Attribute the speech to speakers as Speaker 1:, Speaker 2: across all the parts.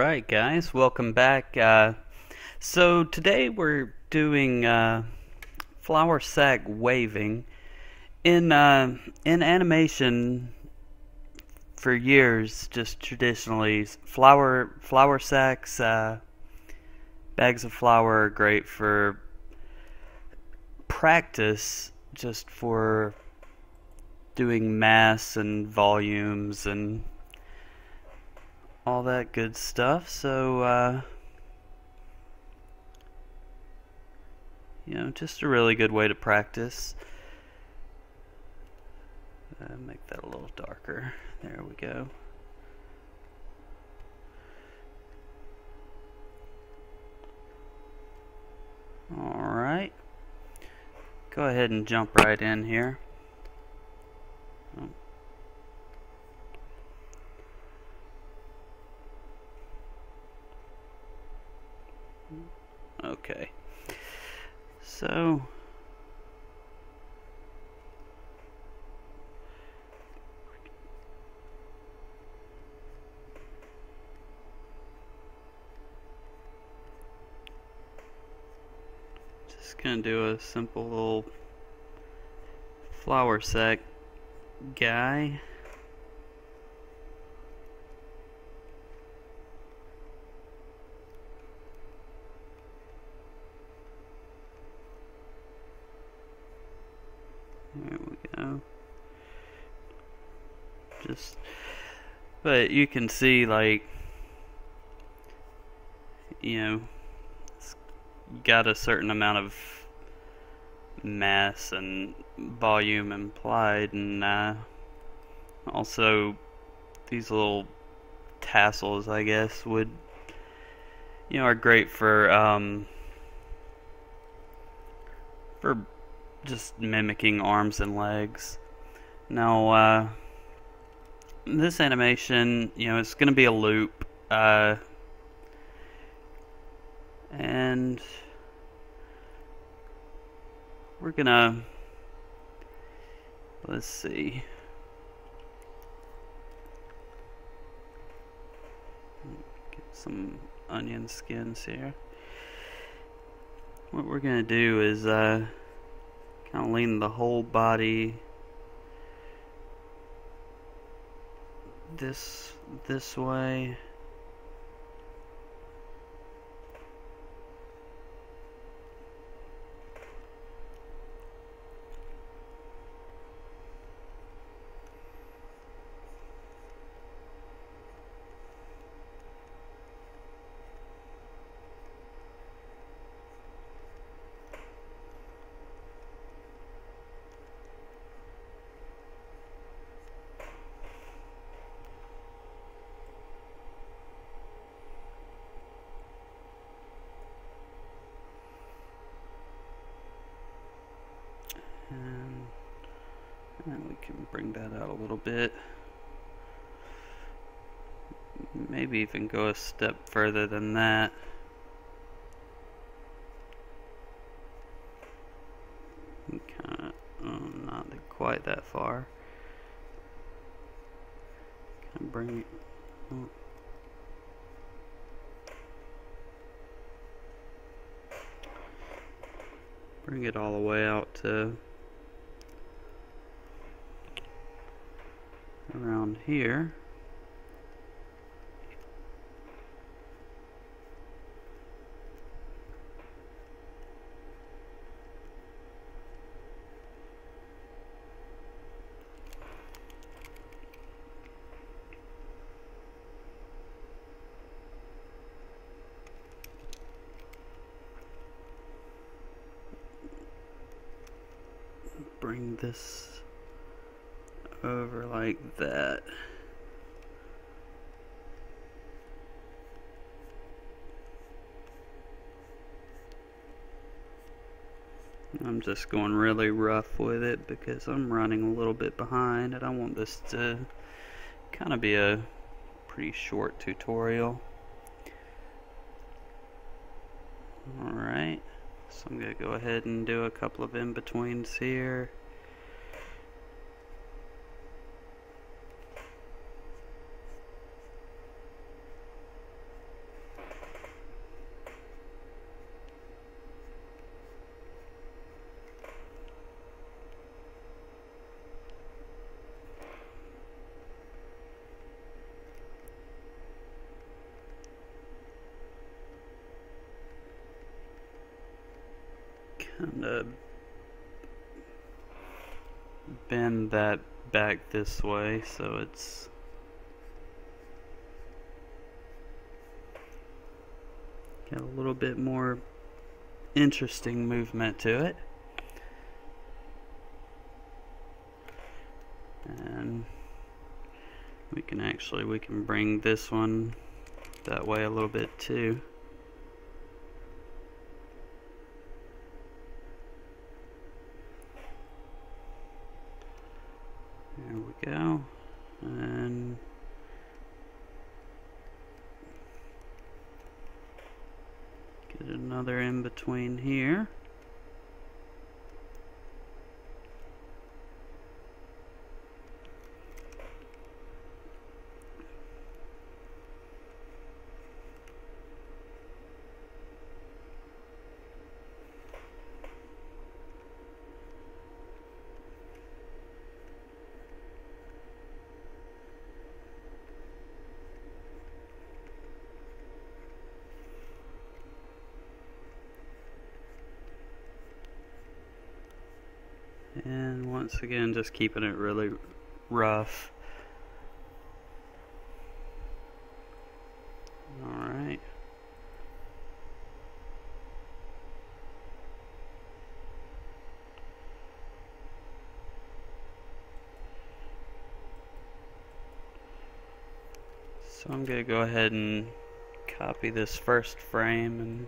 Speaker 1: Alright guys, welcome back. So today we're doing flower sac waving. In animation for years, just traditionally, flower sacks, bags of flour are great for practice, just for doing mass and volumes and all that good stuff. So just a really good way to practice. Make that a little darker. There we go. Alright. Go ahead and jump right in here. Okay. So just gonna do a simple little flower sac guy. There we go. But you can see, like, it's got a certain amount of mass and volume implied, and also these little tassels, I guess, are great for just mimicking arms and legs. Now, this animation, it's going to be a loop, and we're gonna, let's see, get some onion skins here. What we're gonna do is kind of lean the whole body this way. And we can bring that out a little bit. Maybe even go a step further than that. Kind of, not quite that far. Kind of bring it. Bring it all the way out to around here. Bring this over like that. I'm just going really rough with it because I'm running a little bit behind, and I want this to kind of be a pretty short tutorial. Alright, so I'm going to go ahead and do a couple of in-betweens here. And bend that back this way so it's got a little bit more interesting movement to it. And we can bring this one that way a little bit too. There we go. And get another in between here. And once again, just keeping it really rough. Alright. So I'm going to go ahead and copy this first frame and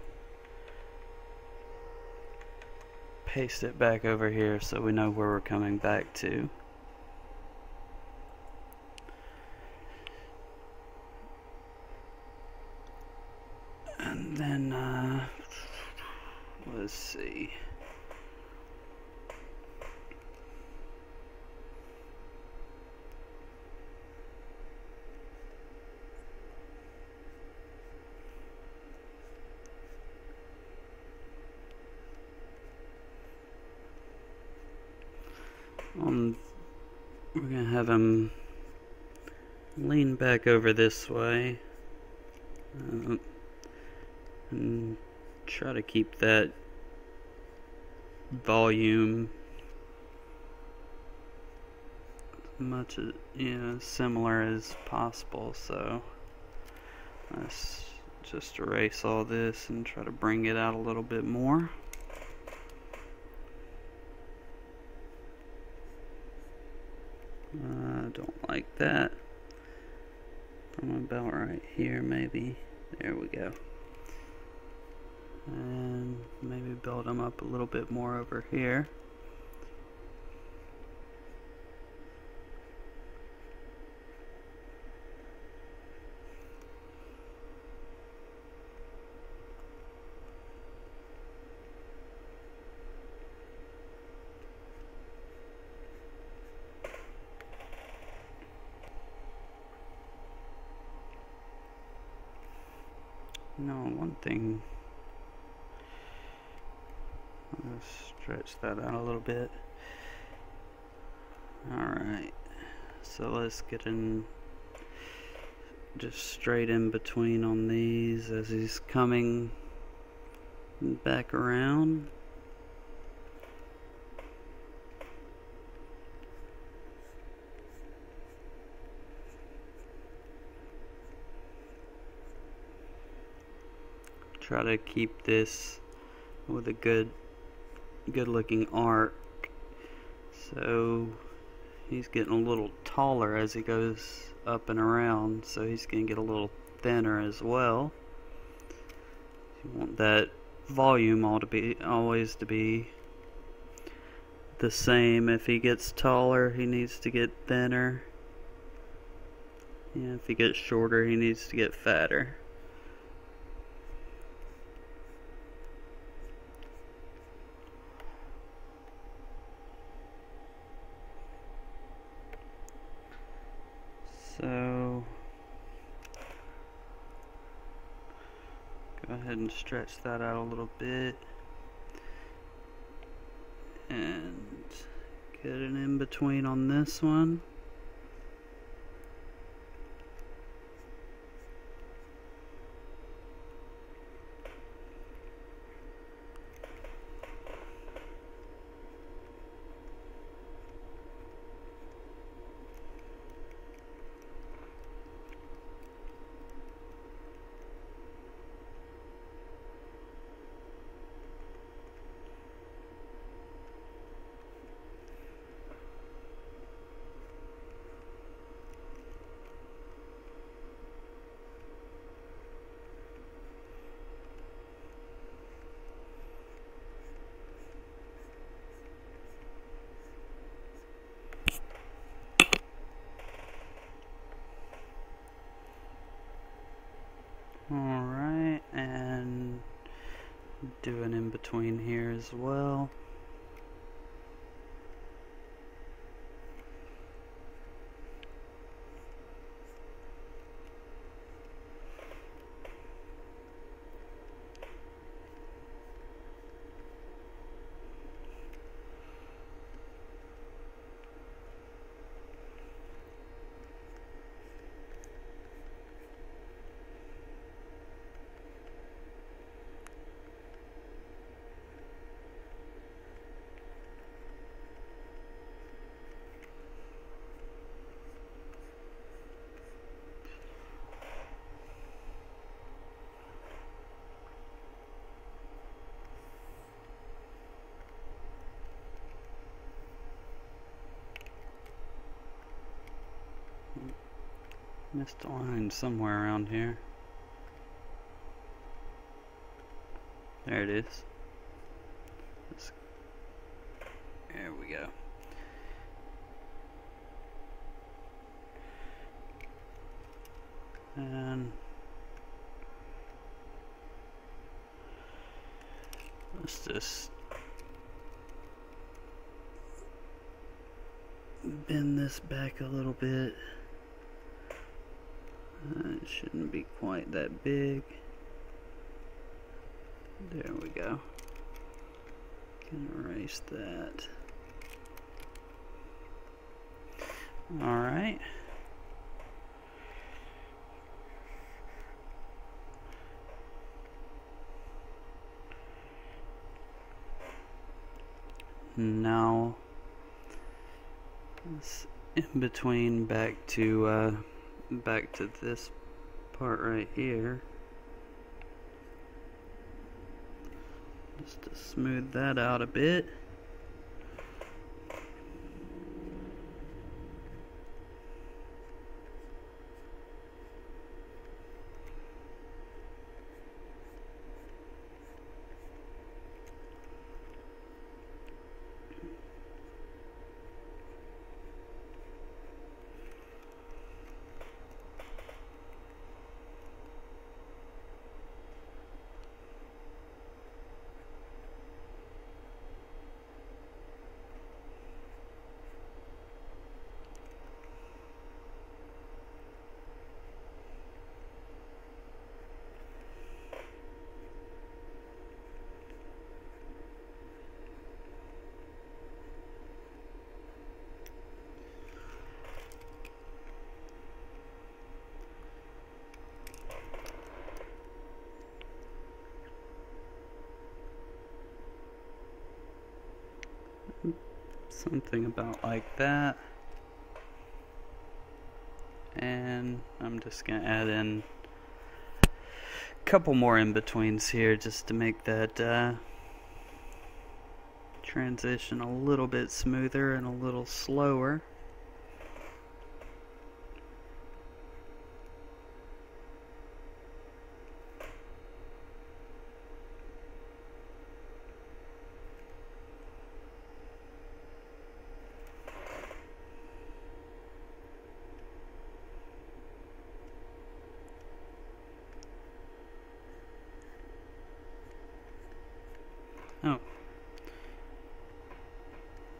Speaker 1: paste it back over here so we know where we're coming back to. And then let's see. We're going to have him lean back over this way and try to keep that volume as much as, similar as possible. So let's just erase all this and try to bring it out a little bit more. I don't like that. From about right here, maybe. There we go. And maybe build them up a little bit more over here. No, one thing, let's stretch that out a little bit. Alright, so let's get in just straight in between on these as he's coming back around. Try to keep this with a good looking arc. So he's getting a little taller as he goes up and around, so he's going to get a little thinner as well. You want that volume always to be the same. If he gets taller, he needs to get thinner. Yeah, if he gets shorter, he needs to get fatter. So go ahead and stretch that out a little bit and get an in between on this one. in between here as well. Missed a line somewhere around here. There it is. There we go. And let's just bend this back a little bit. It shouldn't be quite that big. There we go. Can erase that. Alright. Now, this in between back to this part right here, just to smooth that out a bit. Something about like that. And I'm just gonna add in a couple more in-betweens here just to make that transition a little bit smoother and a little slower. Oh,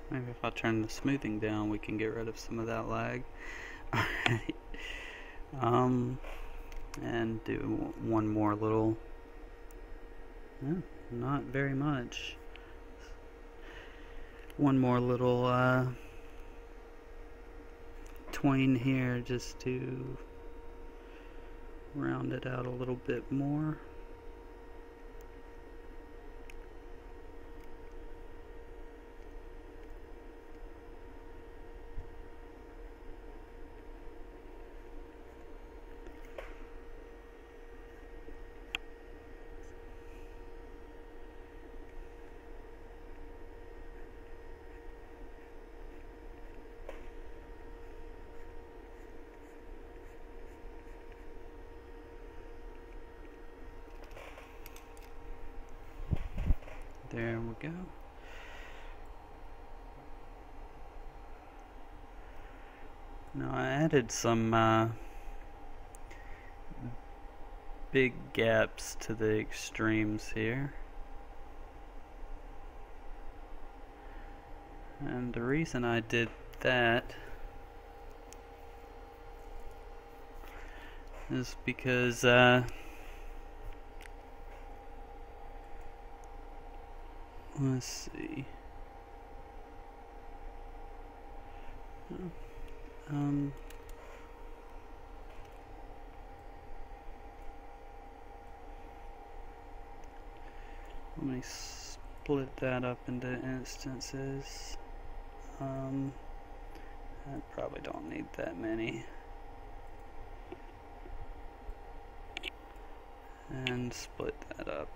Speaker 1: maybe if I turn the smoothing down we can get rid of some of that lag. Alright, and do one more little, not very much, one more little tween here just to round it out a little bit more. There we go. Now I added some big gaps to the extremes here. And the reason I did that is because let's see. Let me split that up into instances. I probably don't need that many. And split that up.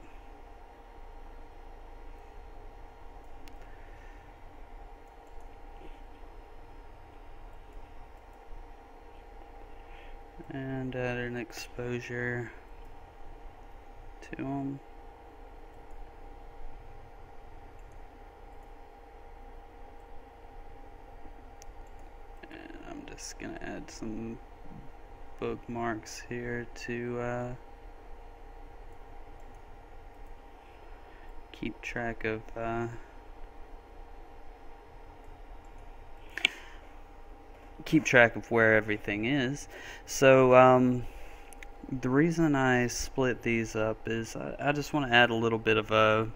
Speaker 1: And add an exposure to them. And I'm just gonna add some bookmarks here to keep track of where everything is. So the reason I split these up is I just want to add a little bit of a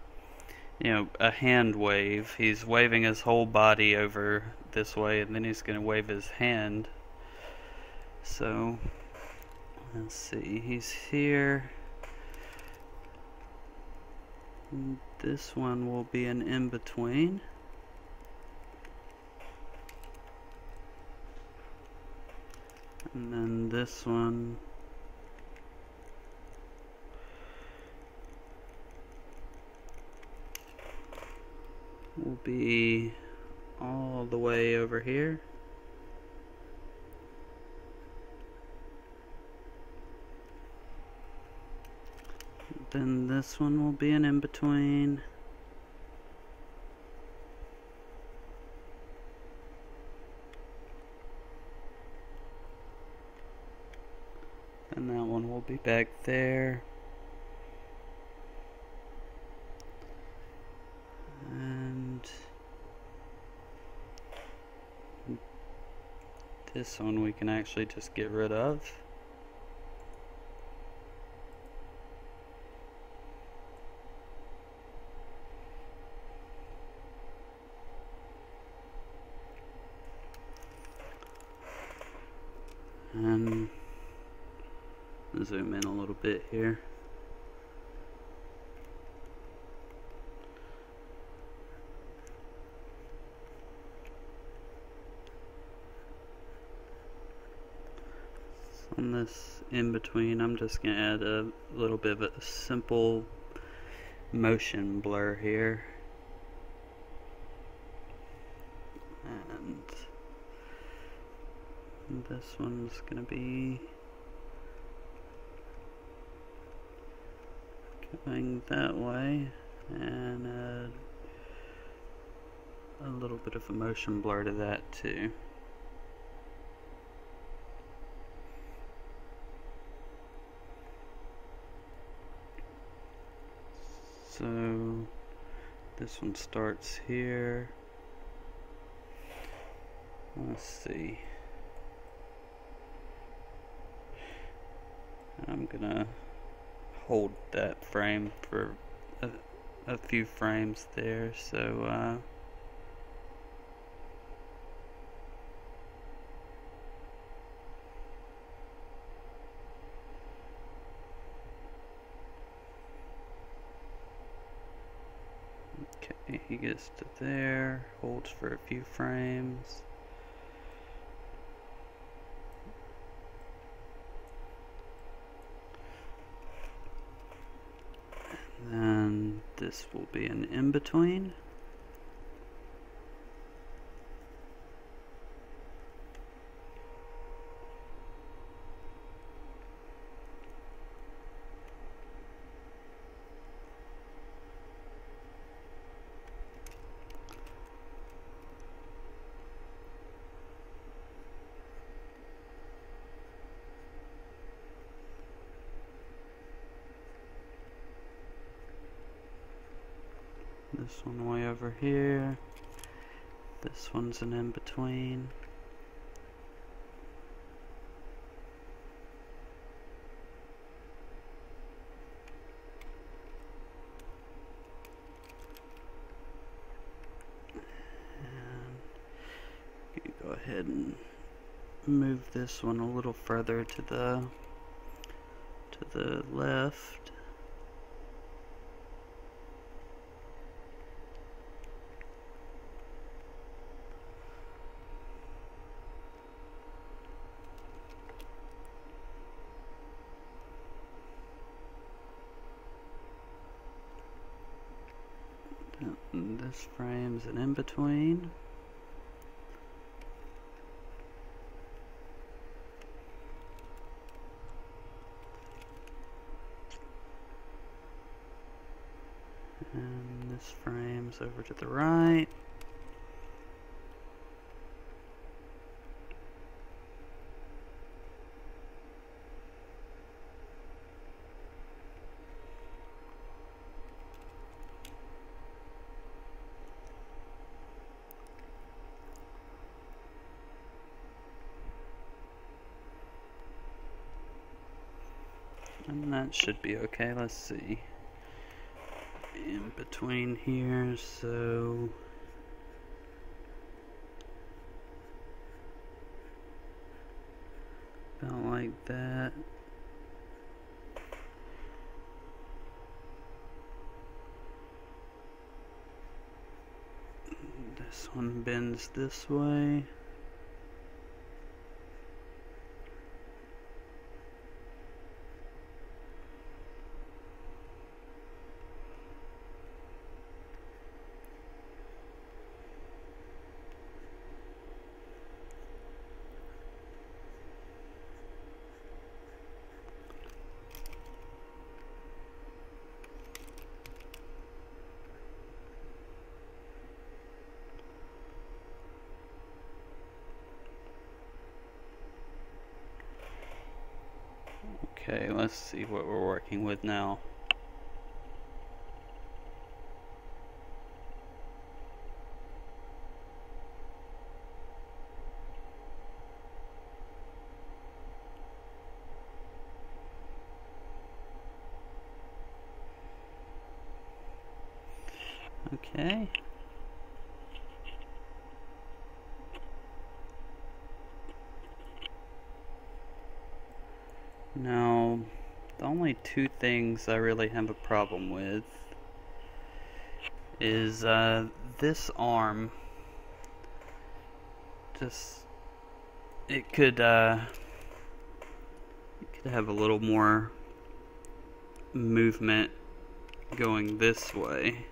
Speaker 1: hand wave. He's waving his whole body over this way, and then he's going to wave his hand. So let's see, he's here. This one will be an in-between. And then this one will be all the way over here. Then this one will be an in-between. And that one will be back there. And this one we can actually just get rid of. And zoom in a little bit here. So on this in between, I'm just going to add a little bit of a simple motion blur here. And this one's going to be going that way, and add a little bit of a motion blur to that too. So this one starts here. Let's see. I'm gonna hold that frame for a few frames there, so okay, he gets to there, holds for a few frames. Then this will be an in-between. This one way over here, This one's an in-between. Go ahead and move this one a little further to the left. And this frame's an in-between. And this frame's over to the right. And that should be okay. Let's see. In between here, so about like that. This one bends this way. Okay, let's see what we're working with now. Okay. Now, the only two things I really have a problem with is this arm. Just it could have a little more movement going this way,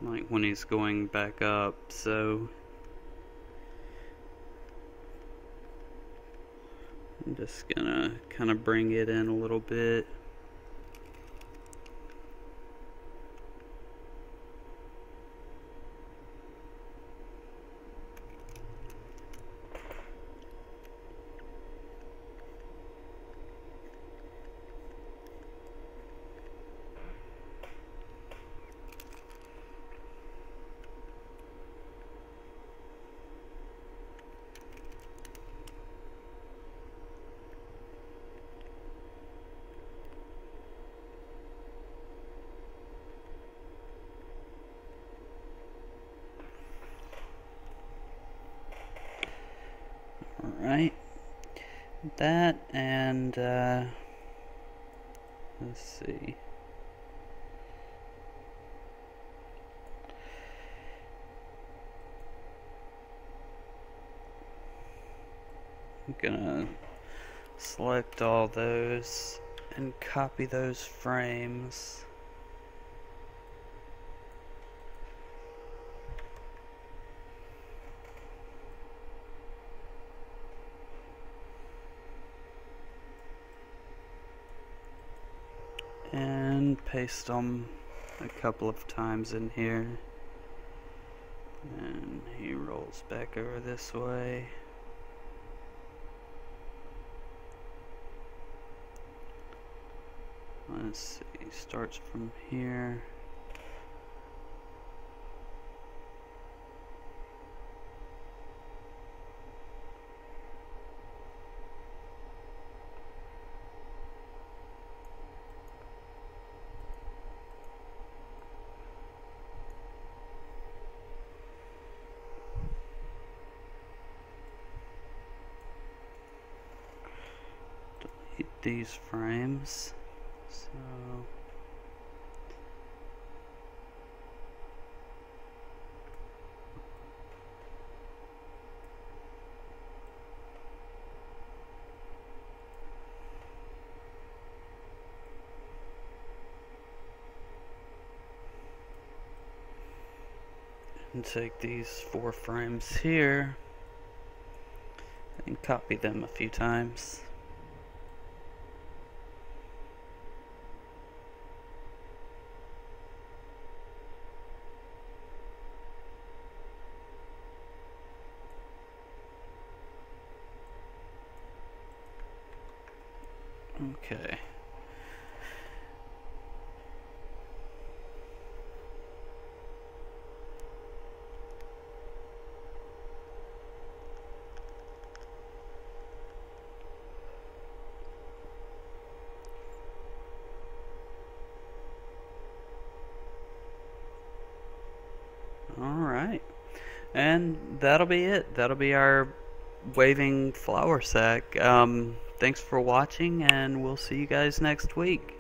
Speaker 1: like when he's going back up. So I'm just gonna kind of bring it in a little bit. Alright, that and let's see. I'm gonna select all those and copy those frames. And paste them a couple of times in here. And he rolls back over this way. Let's see, starts from here. these frames. So and take these 4 frames here and copy them a few times. Okay. Alright, and that'll be it. That'll be our waving flour sack. Thanks for watching, and we'll see you guys next week.